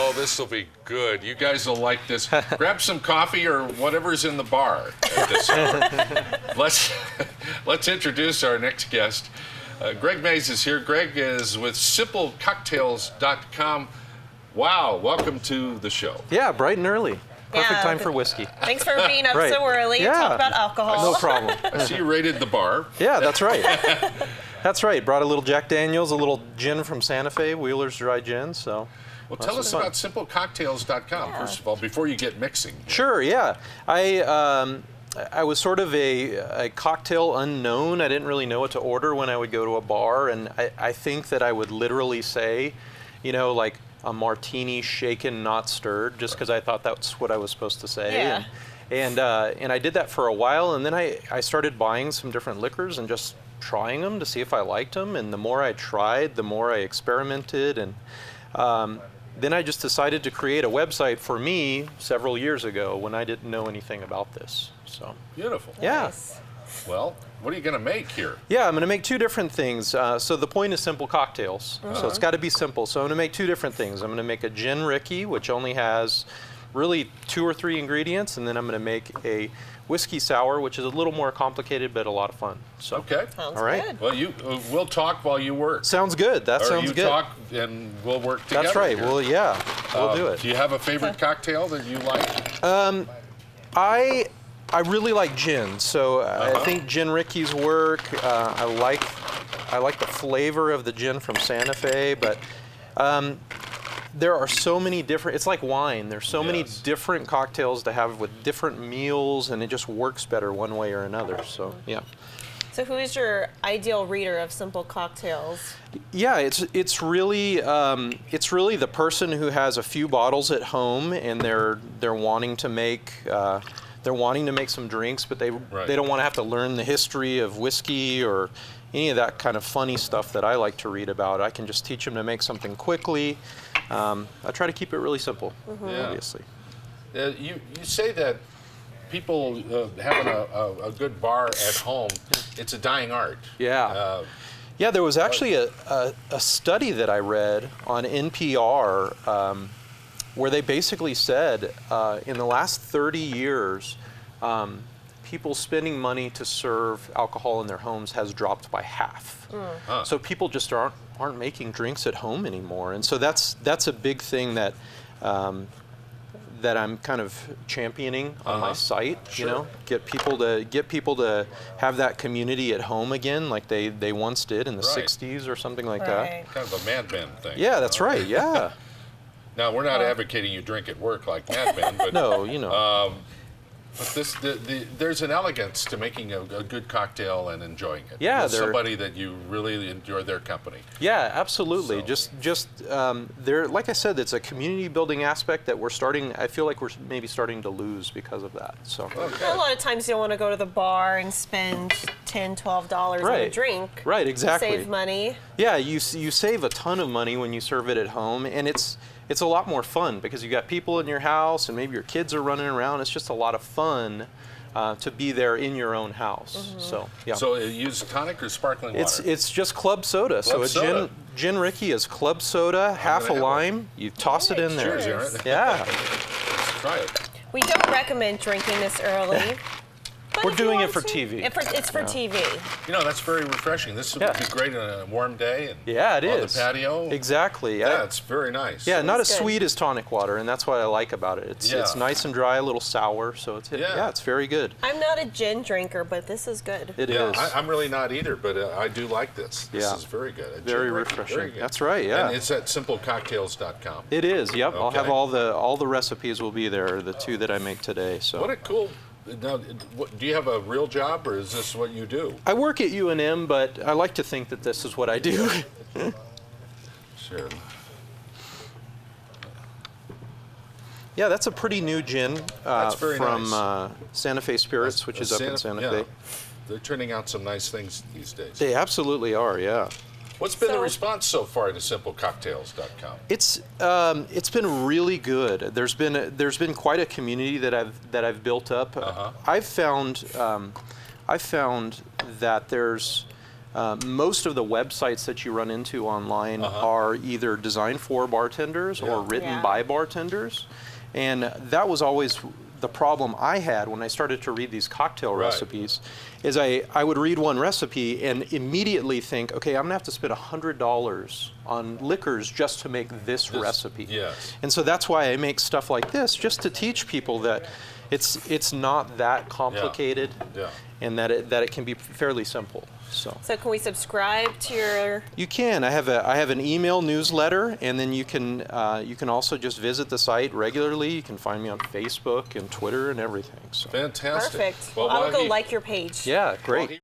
Oh, this will be good. You guys will like this. Grab some coffee or whatever's in the bar at this hour. Let's introduce our next guest. Greg Mays is here. Greg is with simplecocktails.com. Wow, welcome to the show. Yeah, bright and early. Perfect time for whiskey. Thanks for being up Right. so early to talk about alcohol. No problem. I see you raided the bar. Yeah, that's right. That's right. Brought a little Jack Daniels, a little gin from Santa Fe, Wheeler's Dry Gin. So, Well, tell us about simplecocktails.com, first of all, before you get mixing. Sure, yeah. I was sort of a cocktail unknown. I didn't really know what to order when I would go to a bar, and I think that I would literally say, you know, like a martini shaken, not stirred, just because I thought that's what I was supposed to say. Yeah. And I did that for a while, and then I started buying some different liquors and just trying them to see if I liked them. And the more I tried, the more I experimented, and then I just decided to create a website for me several years ago when I didn't know anything about this. So Beautiful. yeah. Nice. Well, what are you going to make here? Yeah, I'm going to make two different things. So the point is simple cocktails. So it's got to be simple. So I'm going to make two different things. I'm going to make a gin Ricky, which only has really 2 or 3 ingredients, and then I'm going to make a whiskey sour, which is a little more complicated but a lot of fun. So Okay. Sounds all right. good. Well, we'll talk while you work. Sounds good. That or sounds you good. talk and we'll work together. That's right. here. Well, yeah, we'll do it. Do you have a favorite cocktail that you like? I really like gin, so I think gin Ricky's work. I like the flavor of the gin from Santa Fe, but there are so many different. It's like wine. There's so many different cocktails to have with different meals, and it just works better one way or another. So yeah. So who is your ideal reader of Simple Cocktails? Yeah, it's really the person who has a few bottles at home and they're wanting to make some drinks, but they don't want to have to learn the history of whiskey or any of that kind of funny stuff that I like to read about. I can just teach them to make something quickly. I try to keep it really simple, obviously. You say that people having a good bar at home, it's a dying art. Yeah. Yeah, there was actually a study that I read on NPR where they basically said in the last 30 years, people spending money to serve alcohol in their homes has dropped by half. So people just aren't making drinks at home anymore, and so that's a big thing that that I'm kind of championing on my site. Sure. You know, get people to have that community at home again, like they once did in the '60s or something like that. Kind of a Mad Men thing. Yeah, that's right. Yeah. Now, we're not advocating you drink at work like Mad Men, but No, you know. but there's an elegance to making a good cocktail and enjoying it. Yeah, With somebody that you really enjoy their company. Yeah, absolutely. So. Just there, like I said, it's a community building aspect that I feel like we're maybe starting to lose because of that. So. A lot of times you don't want to go to the bar and spend $10, $12 on a drink. Right, exactly. Save money. Yeah, you save a ton of money when you serve it at home, and it's a lot more fun because you got people in your house and maybe your kids are running around. It's just a lot of fun to be there in your own house. So yeah. So use tonic or sparkling water? It's just club soda. Club soda. A gin Ricky is club soda, half a lime. You toss it in there. Cheers, Aaron. Yeah. Let's try it. We don't recommend drinking this early. But We're if you doing it want for to- TV. It's for TV. You know, that's very refreshing. This would be great on a warm day and Yeah, it on is. the patio. Exactly. Yeah, it's very nice. Yeah, not as good. sweet as tonic water, and that's what I like about it. It's nice and dry, a little sour, so it's it's very good. I'm not a gin drinker, but this is good. It is. I'm really not either, but I do like this. This Yeah. is very good. A Very gin Ricky, refreshing. very good. That's right. Yeah. And it's at simplecocktails.com. It is. Yep. I'll have Okay. all the recipes will be there. The two that I make today. So. What a cool. Now, do you have a real job, or is this what you do? I work at UNM, but I like to think that this is what I do. Sure. Yeah, that's a pretty new gin very from nice. Santa Fe Spirits, which is up in Santa Fe. They're turning out some nice things these days. They absolutely are. Yeah. What's been the response so far to simplecocktails.com? It's been really good. There's been quite a community that I've built up. I've found that there's Most of the websites that you run into online are either designed for bartenders or written Yeah. by bartenders. And that was always the problem I had when I started to read these cocktail Right. recipes, is I would read one recipe and immediately think, okay, I'm gonna have to spend $100 on liquors just to make this recipe. Yes. And so that's why I make stuff like this, just to teach people that it's not that complicated, Yeah. and that it can be fairly simple. So So can we subscribe to your? you can. I have an email newsletter, and then you can also just visit the site regularly. You can find me on Facebook and Twitter and everything. So Fantastic. Perfect. Well, I'll while go he- like your page. yeah, great. while he-